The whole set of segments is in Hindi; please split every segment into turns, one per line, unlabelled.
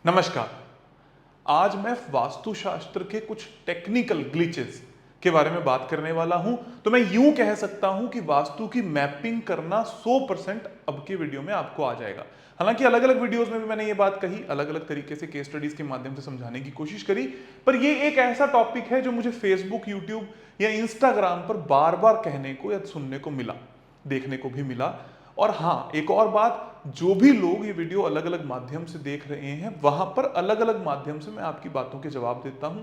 नमस्कार। आज मैं वास्तुशास्त्र के कुछ टेक्निकल ग्लिचेस के बारे में बात करने वाला हूं। तो मैं यूं कह सकता हूं कि वास्तु की मैपिंग करना 100% अब के वीडियो में आपको आ जाएगा। हालांकि अलग अलग वीडियोस में भी मैंने ये बात कही, अलग अलग तरीके से केस स्टडीज के माध्यम से समझाने की कोशिश करी, पर ये एक ऐसा टॉपिक है जो मुझे फेसबुक, यूट्यूब या इंस्टाग्राम पर बार बार कहने को या सुनने को मिला, देखने को भी मिला। और हाँ, एक और बात, जो भी लोग ये वीडियो अलग अलग माध्यम से देख रहे हैं, वहां पर अलग अलग माध्यम से मैं आपकी बातों के जवाब देता हूं।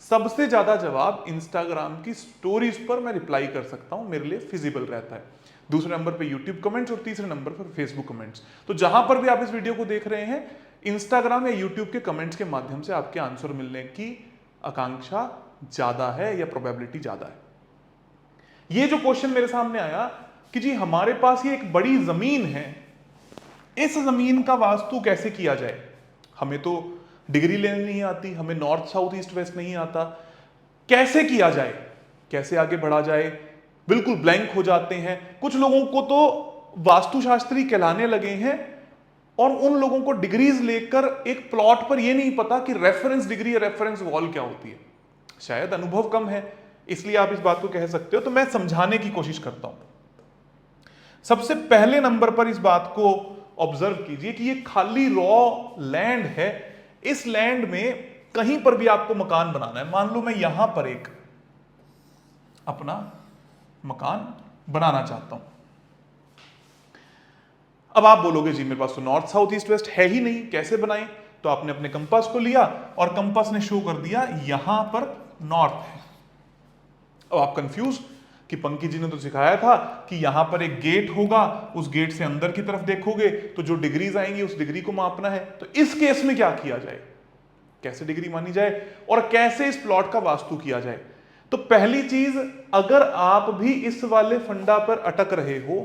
सबसे ज्यादा जवाब इंस्टाग्राम की स्टोरीज पर मैं रिप्लाई कर सकता हूं, मेरे लिए फिजिबल रहता है। दूसरे नंबर पे यूट्यूब कमेंट्स और तीसरे नंबर पर फेसबुक कमेंट्स। तो जहां पर भी आप इस वीडियो को देख रहे हैं, इंस्टाग्राम या यूट्यूब के कमेंट्स के माध्यम से आपके आंसर मिलने की आकांक्षा ज्यादा है या प्रोबेबिलिटी ज्यादा है। ये जो क्वेश्चन मेरे सामने आया कि जी हमारे पास ये एक बड़ी जमीन है, इस जमीन का वास्तु कैसे किया जाए। हमें तो डिग्री लेनी नहीं आती, हमें नॉर्थ साउथ ईस्ट वेस्ट नहीं आता, कैसे किया जाए, कैसे आगे बढ़ा जाए। बिल्कुल ब्लैंक हो जाते हैं। कुछ लोगों को तो वास्तुशास्त्री कहलाने लगे हैं और उन लोगों को डिग्रीज लेकर एक प्लॉट पर यह नहीं पता कि रेफरेंस डिग्री या रेफरेंस वॉल क्या होती है। शायद अनुभव कम है, इसलिए आप इस बात को कह सकते हो। तो मैं समझाने की कोशिश करता हूं। सबसे पहले नंबर पर इस बात को ऑब्जर्व कीजिए कि ये खाली रॉ लैंड है। इस लैंड में कहीं पर भी आपको मकान बनाना है। मान लो मैं यहां पर एक अपना मकान बनाना चाहता हूं। अब आप बोलोगे जी मेरे पास तो नॉर्थ साउथ ईस्ट वेस्ट है ही नहीं, कैसे बनाएं। तो आपने अपने कंपास को लिया और कंपास ने शो कर दिया यहां पर नॉर्थ है। अब आप कंफ्यूज कि पंकी जी ने तो सिखाया था कि यहां पर एक गेट होगा, उस गेट से अंदर की तरफ देखोगे तो जो डिग्रीज आएंगी उस डिग्री को मापना है। तो इस केस में क्या किया जाए, कैसे डिग्री मानी जाए और कैसे इस प्लॉट का वास्तु किया जाए। तो पहली चीज, अगर आप भी इस वाले फंडा पर अटक रहे हो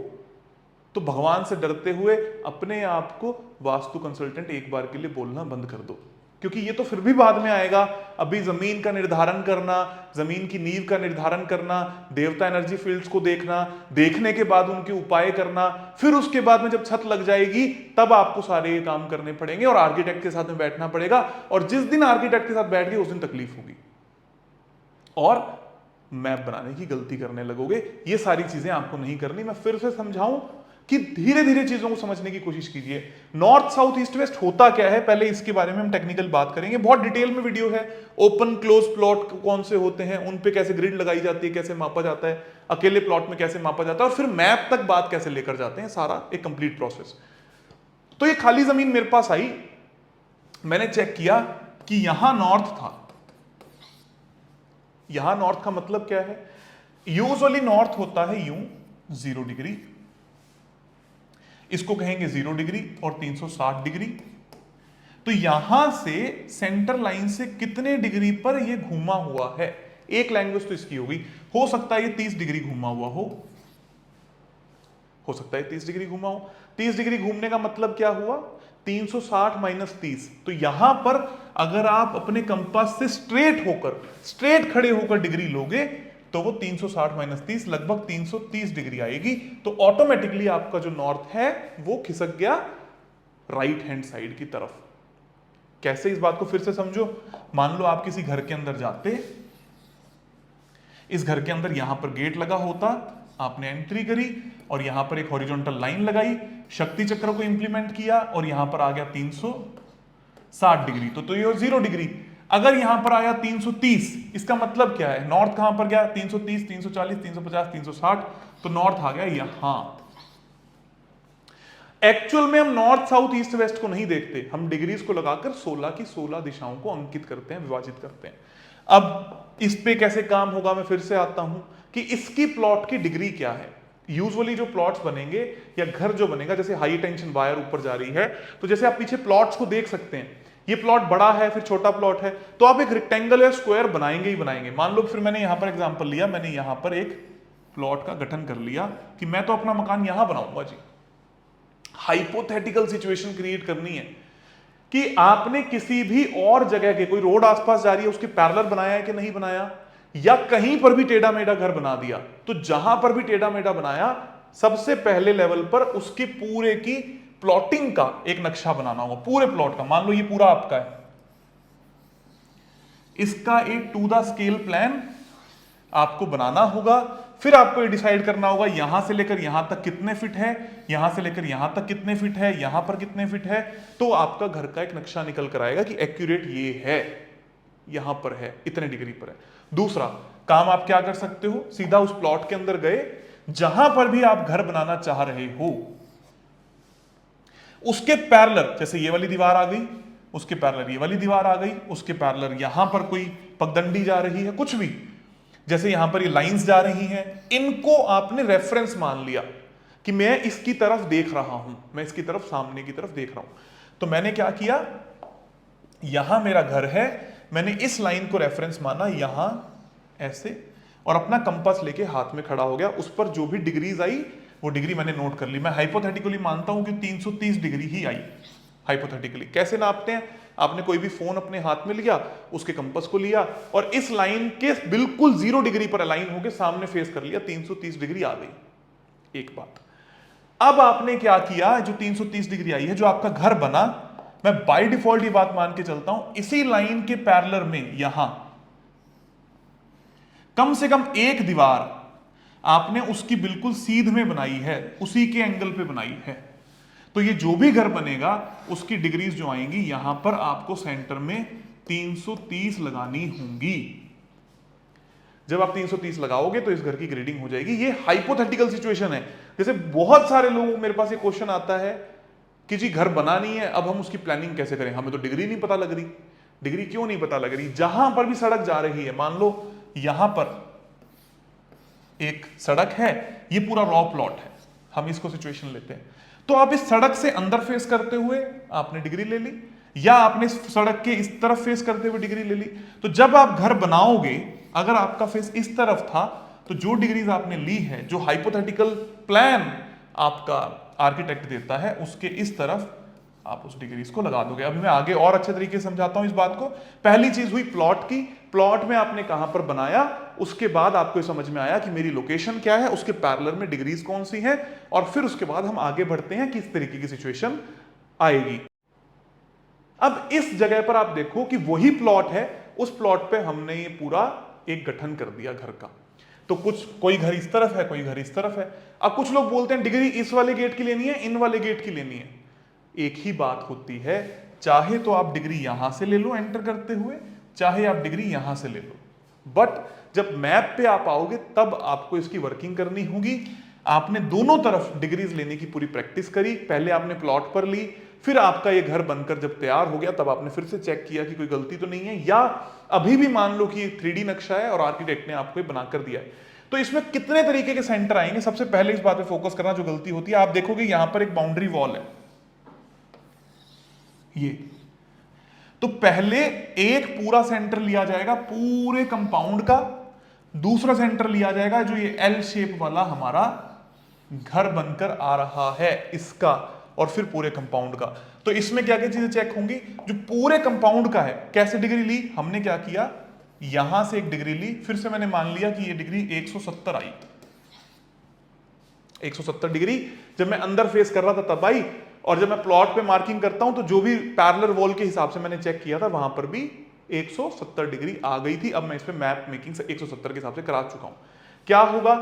तो भगवान से डरते हुए अपने आप को वास्तु कंसल्टेंट एक बार के लिए बोलना बंद कर दो, क्योंकि ये तो फिर भी बाद में आएगा। अभी जमीन का निर्धारण करना, जमीन की नींव का निर्धारण करना, देवता एनर्जी फील्ड्स को देखना, देखने के बाद उनके उपाय करना, फिर उसके बाद में जब छत लग जाएगी तब आपको सारे ये काम करने पड़ेंगे और आर्किटेक्ट के साथ में बैठना पड़ेगा। और जिस दिन आर्किटेक्ट के साथ बैठ गए उस दिन तकलीफ होगी और मैप बनाने की गलती करने लगोगे। ये सारी चीजें आपको नहीं करनी। मैं फिर से समझाऊं कि धीरे धीरे चीजों को समझने की कोशिश कीजिए। नॉर्थ साउथ ईस्ट वेस्ट होता क्या है, पहले इसके बारे में हम टेक्निकल बात करेंगे। बहुत डिटेल में वीडियो है। ओपन क्लोज प्लॉट कौन से होते हैं, उन पे कैसे ग्रिड लगाई जाती है, कैसे मापा जाता है, अकेले प्लॉट में कैसे मापा जाता है और फिर मैप तक बात कैसे लेकर जाते हैं, सारा एक कंप्लीट प्रोसेस। तो ये खाली जमीन मेरे पास आई, मैंने चेक किया कि यहां नॉर्थ था। यहां नॉर्थ का मतलब क्या है, यूजुअली नॉर्थ होता है यूं 0 डिग्री, इसको कहेंगे 0 डिग्री और 360 डिग्री। तो यहां से सेंटर लाइन से कितने डिग्री पर यह घूमा हुआ है, एक लैंग्वेज तो इसकी होगी। हो सकता है ये 30 डिग्री घूमा हुआ हो सकता है 30 डिग्री घूमा हो। 30 डिग्री घूमने का मतलब क्या हुआ, 360 माइनस 30। तो यहां पर अगर आप अपने कंपास से स्ट्रेट खड़े होकर डिग्री लोगे तो वो 360 माइनस 30 लगभग 330 डिग्री आएगी। तो ऑटोमेटिकली आपका जो नॉर्थ है वो खिसक गया राइट हैंड साइड की तरफ। कैसे, इस बात को फिर से समझो। मान लो आप किसी घर के अंदर जाते, इस घर के अंदर यहां पर गेट लगा होता, आपने एंट्री करी और यहां पर एक हॉरिजॉन्टल लाइन लगाई, शक्ति चक्र को इंप्लीमेंट किया और यहां पर आ गया 360 डिग्री। तो ये 0 डिग्री। अगर यहां पर आया 330, इसका मतलब क्या है, नॉर्थ कहां पर गया, 330, 340, 350, 360, तो नॉर्थ आ गया यहां। एक्चुअल में हम नॉर्थ साउथ ईस्ट वेस्ट को नहीं देखते, हम डिग्रीज को लगाकर 16 की 16 दिशाओं को अंकित करते हैं, विभाजित करते हैं। अब इस पे कैसे काम होगा, मैं फिर से आता हूं कि इसकी प्लॉट की डिग्री क्या है। यूजुअली जो प्लॉट्स बनेंगे या घर जो बनेगा, जैसे हाई टेंशन वायर ऊपर जा रही है, तो जैसे आप पीछे प्लॉट्स को देख सकते हैं, ये प्लॉट बड़ा है फिर छोटा प्लॉट है, तो आप एक रेक्टेंगल या स्क्वायर बनाएंगे ही बनाएंगे। मान लो फिर मैंने यहां पर एग्जांपल लिया, मैंने यहां पर एक प्लॉट का गठन कर लिया कि मैं तो अपना मकान यहां बनाऊंगा जी। हाइपोथेटिकल सिचुएशन क्रिएट करनी है कि आपने किसी भी और जगह के, कोई रोड आसपास जा रही है उसके पैरेलल बनाया है कि नहीं बनाया, या कहीं पर भी टेढ़ा मेढ़ा घर बना दिया। तो जहां पर भी टेढ़ा मेढ़ा बनाया, सबसे पहले लेवल पर उसके पूरे की प्लॉटिंग का एक नक्शा बनाना होगा, पूरे प्लॉट का। मान लो ये पूरा आपका है, इसका एक टू द स्केल प्लान आपको बनाना होगा। फिर आपको ये डिसाइड करना होगा यहां से लेकर यहां तक कितने फिट है, यहां से लेकर यहां तक कितने फिट है, यहां पर कितने फिट है। तो आपका घर का एक नक्शा निकल कर आएगा कि एक्यूरेट ये है, यहां पर है, इतने डिग्री पर है। दूसरा काम आप क्या कर सकते हो, सीधा उस प्लॉट के अंदर गए, जहां पर भी आप घर बनाना चाह रहे हो उसके पैरेलल, जैसे ये वाली दीवार आ गई, उसके पैरेलल ये वाली दीवार आ गई, उसके पैरेलल यहां पर कोई पगडंडी जा रही है, कुछ भी, जैसे यहां पर ये लाइंस जा रही हैं, इनको आपने रेफरेंस मान लिया कि मैं इसकी तरफ देख रहा हूं, मैं इसकी तरफ, सामने की तरफ देख रहा हूं। तो मैंने क्या किया, यहां मेरा घर है, मैंने इस लाइन को रेफरेंस माना यहां ऐसे, और अपना कंपास लेके हाथ में खड़ा हो गया। उस पर जो भी डिग्रीज आई वो डिग्री मैंने नोट कर ली। मैं हाइपोथेटिकली मानता हूं कि 330 डिग्री ही आई। हाइपोथेटिकली कैसे नापते हैं, आपने कोई भी फोन अपने हाथ में लिया, उसके कंपास को लिया और इस लाइन के बिल्कुल 0 डिग्री पर अलाइन होकर सामने फेस कर लिया, 330 डिग्री आ गई। एक बात। अब आपने क्या किया, जो 330 डिग्री आई है, जो आपका घर बना, मैं बाय डिफॉल्ट ये बात मान के चलता हूं, इसी लाइन के पैरेलल में यहां कम से कम एक दीवार आपने उसकी बिल्कुल सीध में बनाई है, उसी के एंगल पे बनाई है। तो ये जो भी घर बनेगा उसकी डिग्रीज जो आएंगी यहां पर आपको सेंटर में 330 लगानी होंगी। जब आप 330 लगाओगे तो इस घर की ग्रेडिंग हो जाएगी। ये हाइपोथेटिकल सिचुएशन है। जैसे बहुत सारे लोग, मेरे पास ये क्वेश्चन आता है कि जी घर बना नहीं है, अब हम उसकी प्लानिंग कैसे करें, हमें तो डिग्री नहीं पता लग रही। डिग्री क्यों नहीं पता लग रही, जहां पर भी सड़क जा रही है, मान लो यहां पर एक सड़क है, ये पूरा रॉ प्लॉट है, हम इसको सिचुएशन लेते हैं, तो आप इस सड़क से अंदर फेस करते हुए आपने डिग्री ले ली, या आपने इस सड़क के इस तरफ फेस करते हुए डिग्री ले ली। तो जब आप घर बनाओगे, अगर आपका फेस इस तरफ था, तो जो डिग्रीज आपने ली है, जो हाइपोथेटिकल प्लान आपका आर्किटेक्ट देता है, उसके इस तरफ आप उस डिग्रीज को लगा दोगे। अभी मैं आगे और अच्छे तरीके से समझाता हूं इस बात को। पहली चीज हुई प्लॉट की, प्लॉट में आपने कहां पर बनाया, उसके बाद आपको समझ में आया कि मेरी लोकेशन क्या है, उसके पैरेलल में डिग्रीज कौन सी हैं, और फिर उसके बाद हम आगे बढ़ते हैं कि इस तरीके की सिचुएशन आएगी। अब इस जगह पर आप देखो कि वही प्लॉट है, उस प्लॉट पे हमने ये पूरा एक गठन कर दिया घर का। तो कुछ, कोई घर इस तरफ है, कोई घर इस तरफ है। अब कुछ लोग बोलते हैं डिग्री इस वाले गेट की लेनी है, इन वाले गेट की लेनी है। एक ही बात होती है, चाहे तो आप डिग्री यहां से ले लो एंटर करते हुए, चाहे आप डिग्री यहां से ले लो, बट जब मैप पे आप आओगे तब आपको इसकी वर्किंग करनी होगी। आपने दोनों तरफ डिग्रीज लेने की पूरी प्रैक्टिस करी, पहले आपने प्लॉट पर ली, फिर आपका ये घर बनकर जब तैयार हो गया तब आपने फिर से चेक किया कि कोई गलती तो नहीं है, या अभी भी मान लो कि ये 3D नक्शा है और आर्किटेक्ट ने आपको ये बनाकर दिया है। तो इसमें कितने तरीके के सेंटर आएंगे, सबसे पहले इस बात पे फोकस करना जो गलती होती है। आप देखोगे यहां पर एक बाउंड्री वॉल है, ये तो पहले एक पूरा सेंटर लिया जाएगा पूरे कंपाउंड का, दूसरा सेंटर लिया जाएगा जो ये एल शेप वाला हमारा घर बनकर आ रहा है इसका, और फिर पूरे कंपाउंड का। तो इसमें क्या क्या चीजें चेक होंगी, जो पूरे कंपाउंड का है, कैसे डिग्री ली, हमने क्या किया, यहां से एक डिग्री ली, फिर से मैंने मान लिया कि ये डिग्री 170 आई, 170 डिग्री जब मैं अंदर फेस कर रहा था तब आई, और जब मैं प्लॉट पे मार्किंग करता हूं तो जो भी पैरेलल वॉल के हिसाब से मैंने चेक किया था वहां पर भी 170 डिग्री आ गई थी। अब मैं इस पे मैप मेकिंग से 170 के हिसाब से करा चुका हूं। क्या होगा,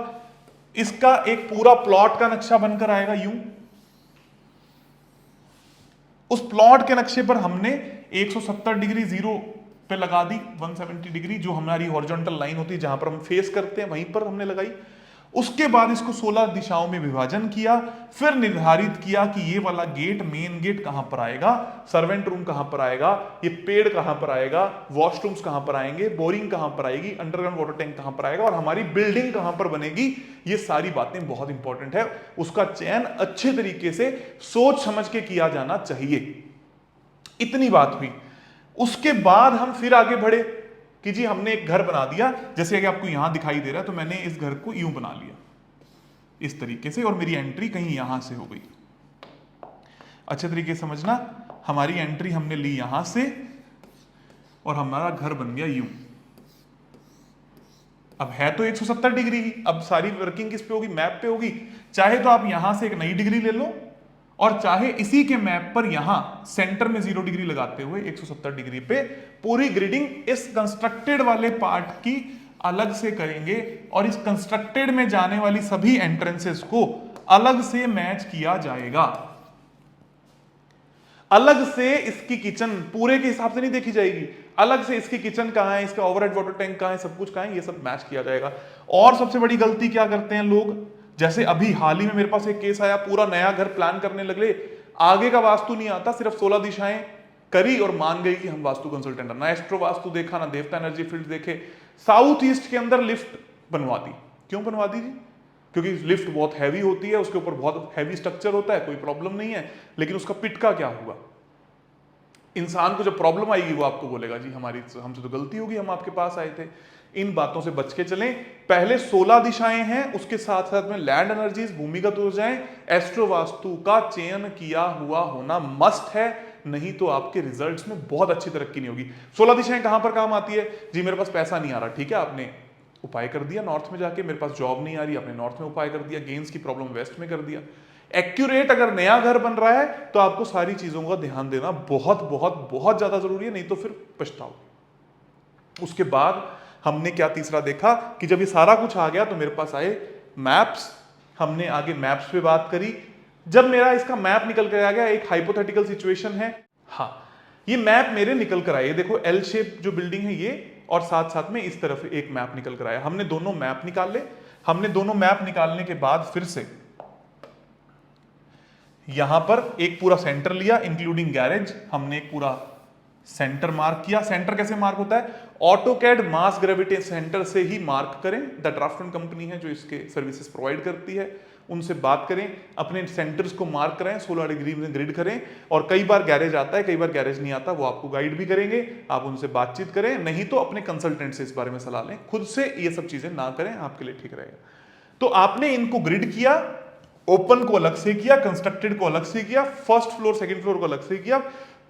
इसका एक पूरा प्लॉट का नक्शा बनकर आएगा यूं। उस प्लॉट के नक्शे पर हमने 170 डिग्री 0 पे लगा दी, 170 डिग्री जो हमारी हॉरिजॉन्टल लाइन होती है जहां पर हम फेस करते हैं वहीं पर हमने लगाई। उसके बाद इसको 16 दिशाओं में विभाजन किया, फिर निर्धारित किया कि ये वाला गेट, मेन गेट कहां पर आएगा, सर्वेंट रूम कहां पर आएगा, ये पेड़ कहां पर आएगा, वॉशरूम्स कहां पर आएंगे, बोरिंग कहां पर आएगी, अंडरग्राउंड वाटर टैंक कहां पर आएगा, और हमारी बिल्डिंग कहां पर बनेगी। ये सारी बातें बहुत इंपॉर्टेंट है, उसका चयन अच्छे तरीके से सोच समझ के किया जाना चाहिए। इतनी बात हुई। उसके बाद हम फिर आगे बढ़े कि जी हमने एक घर बना दिया, जैसे कि आपको यहां दिखाई दे रहा है, तो मैंने इस घर को यूं बना लिया इस तरीके से, और मेरी एंट्री कहीं यहां से हो गई। अच्छे तरीके से समझना, हमारी एंट्री हमने ली यहां से और हमारा घर बन गया यूं। अब है तो 170 डिग्री ही, अब सारी वर्किंग किस पे होगी, मैप पे होगी। चाहे तो आप यहां से एक नई डिग्री ले लो और चाहे इसी के मैप पर यहां सेंटर में 0 डिग्री लगाते हुए 170 डिग्री पे पूरी ग्रिडिंग इस कंस्ट्रक्टेड वाले पार्ट की अलग से करेंगे और इस कंस्ट्रक्टेड में जाने वाली सभी एंट्रेंसेस को अलग से मैच किया जाएगा। अलग से इसकी किचन पूरे के हिसाब से नहीं देखी जाएगी, अलग से इसकी किचन कहां है, इसका ओवरहेड वाटर टैंक कहां है, सब कुछ कहां है, ये सब मैच किया जाएगा। और सबसे बड़ी गलती क्या करते हैं लोग, जैसे अभी हाल ही में मेरे पास एक केस आया, पूरा नया घर प्लान करने लगे, आगे का वास्तु नहीं आता, सिर्फ 16 दिशाएं करी और मान गई कि हम वास्तु कंसल्टेंट हैं। ना एस्ट्रो वास्तु देखा, ना देवता एनर्जी फील्ड देखे, साउथ ईस्ट के अंदर लिफ्ट बनवा दी। क्यों बनवा दी जी? क्योंकि लिफ्ट बहुत हैवी होती है, उसके ऊपर बहुत हैवी स्ट्रक्चर होता है, कोई प्रॉब्लम नहीं है, लेकिन उसका पिटका क्या होगा? इंसान को जब प्रॉब्लम आएगी वो आपको बोलेगा जी हमसे तो गलती होगी, हम आपके पास आए थे। इन बातों से बच के चलें। पहले 16 दिशाएं हैं, उसके साथ साथ में लैंड एनर्जीज, भूमिगत ऊर्जाएं, एस्ट्रो वास्तु का चयन किया हुआ होना मस्ट है, नहीं तो आपके रिजल्ट्स में बहुत अच्छी तरक्की नहीं होगी। 16 दिशाएं कहां पर काम आती है जी? मेरे पास पैसा नहीं आ रहा, ठीक है, आपने उपाय कर दिया नॉर्थ में जाके, मेरे पास जॉब नहीं आ रही, आपने नॉर्थ में उपाय कर दिया, गेंस की प्रॉब्लम वेस्ट में कर दिया। एक्यूरेट अगर नया घर बन रहा है तो आपको सारी चीजों का ध्यान देना बहुत बहुत बहुत ज्यादा जरूरी है, नहीं तो फिर पछताओ। उसके बाद हमने क्या तीसरा देखा कि जब ये सारा कुछ आ गया तो मेरे पास आए मैप्स। हमने आगे मैप्स पे बात करी। जब मेरा इसका मैप निकल कर आ गया, एक हाइपोथेटिकल सिचुएशन है, हाँ ये मैप मेरे निकल कर आए, देखो एल शेप जो बिल्डिंग है ये, और साथ साथ में इस तरफ एक मैप निकल कर आया। हमने दोनों मैप निकाले। हमने दोनों मैप निकालने के बाद फिर से यहां पर एक पूरा सेंटर लिया इंक्लूडिंग गैरेज, हमने एक पूरा सेंटर मार्क किया। सेंटर कैसे मार्क होता है? ऑटोकैड मास ग्रेविटी सेंटर से ही मार्क करें। द ड्राफ्टमैन कंपनी है जो इसके सर्विसेज प्रोवाइड करती है, उनसे बात करें, अपने सेंटर्स को मार्क करें, 16 डिग्री में ग्रिड करें। और कई बार गैरेज आता है, कई बार गैरेज नहीं आता, वो आपको गाइड भी करेंगे, आप उनसे बातचीत करें, नहीं तो अपने कंसल्टेंट से इस बारे में सलाह लें। खुद से ये सब चीजें ना करें, आपके लिए ठीक रहेगा। तो आपने इनको ग्रिड किया, ओपन को अलग से किया, कंस्ट्रक्टेड को अलग से किया, फर्स्ट फ्लोर सेकंड फ्लोर को अलग से किया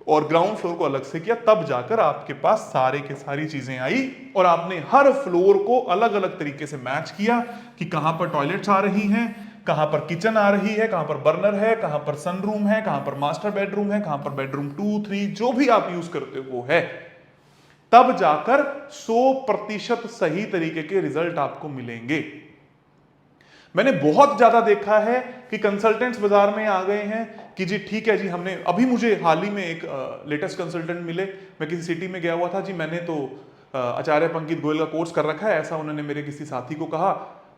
और ग्राउंड फ्लोर को अलग से किया, तब जाकर आपके पास सारे के सारी चीजें आई। और आपने हर फ्लोर को अलग अलग तरीके से मैच किया कि कहां पर टॉयलेट्स आ रही हैं, कहां पर किचन आ रही है, कहां पर बर्नर है, कहां पर सनरूम है, कहां पर मास्टर बेडरूम है, कहां पर बेडरूम 2, 3 जो भी आप यूज करते हो वो है। तब जाकर 100% सही तरीके के रिजल्ट आपको मिलेंगे। मैंने बहुत ज्यादा देखा है कि कंसल्टेंट्स बाजार में आ गए हैं कि जी ठीक है जी, हमने अभी मुझे हाल ही में एक लेटेस्ट कंसल्टेंट मिले, मैं किसी सिटी में गया हुआ था जी, मैंने तो आचार्य पंकित गोयल का कोर्स कर रखा है, ऐसा उन्होंने मेरे किसी साथी को कहा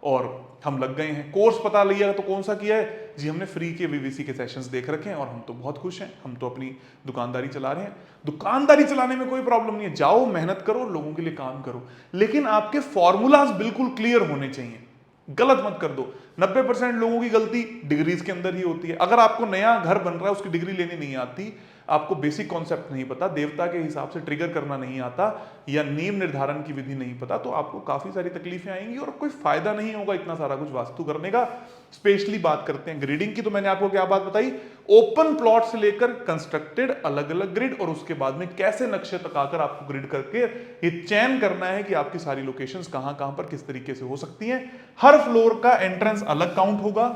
और हम लग गए हैं। कोर्स पता लिया तो कौन सा किया है जी? हमने फ्री के वीवीसी के सेशंस देख रखे हैं और हम तो बहुत खुश हैं, हम तो अपनी दुकानदारी चला रहे हैं। दुकानदारी चलाने में कोई प्रॉब्लम नहीं है, जाओ मेहनत करो, लोगों के लिए काम करो, लेकिन आपके फॉर्मूलाज बिल्कुल क्लियर होने चाहिए। गलत मत कर दो। 90% लोगों की गलती डिग्रीज के अंदर ही होती है। अगर आपको नया घर बन रहा है, उसकी डिग्री लेनी नहीं आती, आपको बेसिक कॉन्सेप्ट नहीं पता, देवता के हिसाब से ट्रिगर करना नहीं आता या नियम निर्धारण की विधि नहीं पता, तो आपको काफी सारी तकलीफें आएंगी और कोई फायदा नहीं होगा इतना सारा कुछ वास्तु करने का। स्पेशली बात करते हैं ग्रिडिंग की, तो मैंने आपको क्या बात बताई? ओपन प्लॉट से लेकर कंस्ट्रक्टेड अलग अलग ग्रिड, और उसके बाद में कैसे नक्शे तक आकर आपको ग्रिड करके ये चयन करना है कि आपकी सारी लोकेशंस कहां कहां पर किस तरीके से हो सकती हैं। हर फ्लोर का एंट्रेंस अलग काउंट होगा,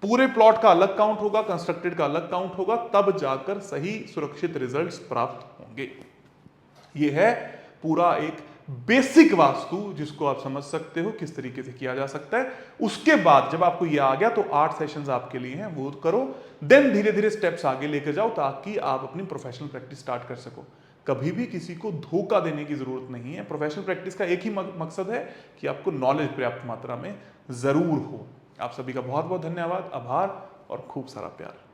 पूरे प्लॉट का अलग काउंट होगा, कंस्ट्रक्टेड का अलग काउंट होगा, तब जाकर सही सुरक्षित रिजल्ट्स प्राप्त होंगे। यह है पूरा एक बेसिक वास्तु जिसको आप समझ सकते हो किस तरीके से किया जा सकता है। उसके बाद जब आपको यह आ गया तो 8 सेशंस आपके लिए हैं, वो करो, देन धीरे धीरे स्टेप्स आगे लेकर जाओ ताकि आप अपनी प्रोफेशनल प्रैक्टिस स्टार्ट कर सको। कभी भी किसी को धोखा देने की जरूरत नहीं है। प्रोफेशनल प्रैक्टिस का एक ही मकसद है कि आपको नॉलेज पर्याप्त मात्रा में जरूर हो। आप सभी का बहुत बहुत धन्यवाद, आभार और खूब सारा प्यार।